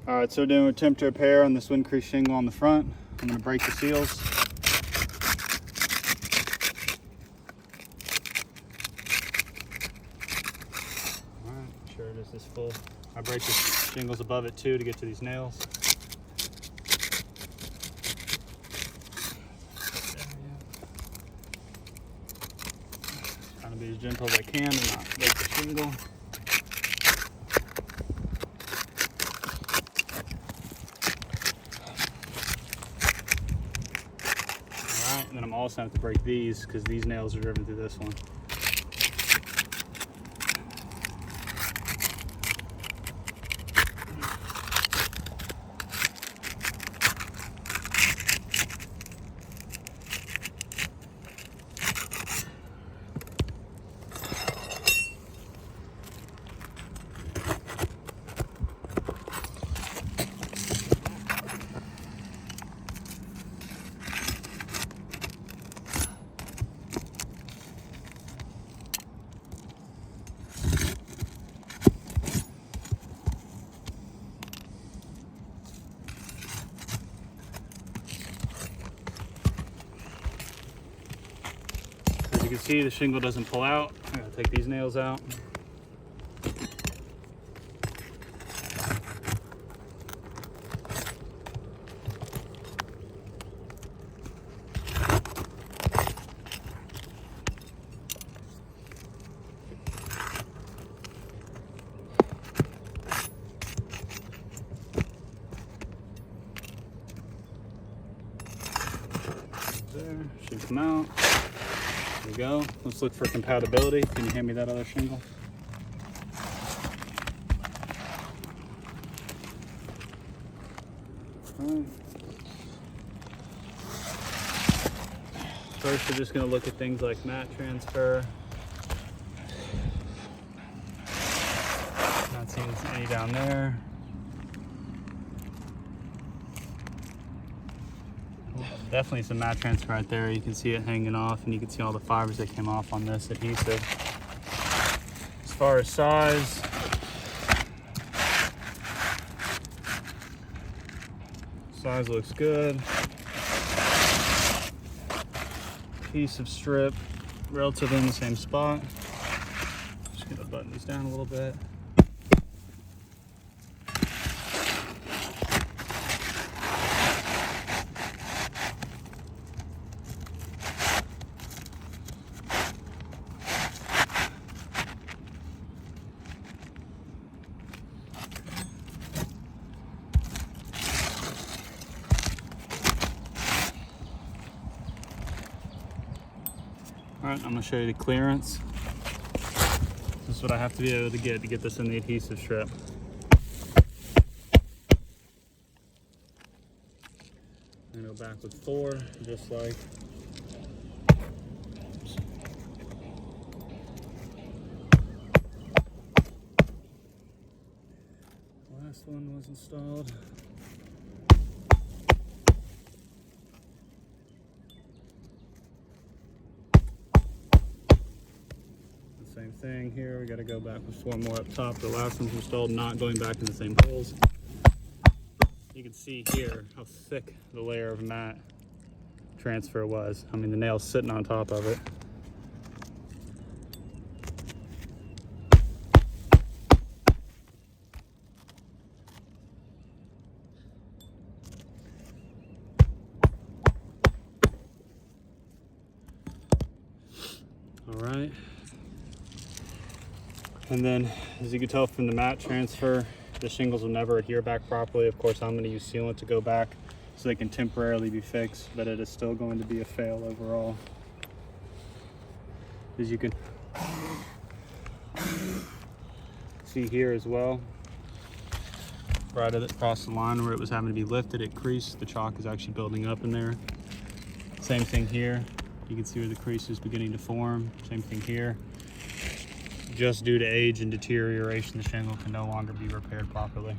All right, so we're doing attempt to repair on this wind crease shingle on the front. I'm going to break the seals. All right, make sure it is this full. I break the shingles above it too to get to these nails. Trying to be as gentle as I can and not break the shingle. And then I'm also going to have to break these because these nails are driven through this one. As you can see, the shingle doesn't pull out. I'm going to take these nails out. There, should come out. There we go. Let's look for compatibility. Can you hand me that other shingle? All right. First, we're just going to look at things like mat transfer. Not seeing any down there. Definitely some mat transfer right there. You can see it hanging off, and you can see all the fibers that came off on this adhesive. As far as size, size looks good. Piece of strip, relatively in the same spot. Just gonna button these down a little bit. All right, I'm gonna show you the clearance. This is what I have to be able to get this in the adhesive strip. I'm gonna go back with 4, just like. Oops. Last one was installed. Same thing here, we got to go back with 4 more up top. The last one's installed, not going back in the same holes. You can see here how thick the layer of mat transfer was. I mean, the nail's sitting on top of it. All right. And then, as you can tell from the mat transfer, the shingles will never adhere back properly. Of course, I'm going to use sealant to go back so they can temporarily be fixed, but it is still going to be a fail overall. As you can see here as well, right across the line where it was having to be lifted, it creased. The chalk is actually building up in there. Same thing here. You can see where the crease is beginning to form. Same thing here. Just due to age and deterioration, the shingle can no longer be repaired properly.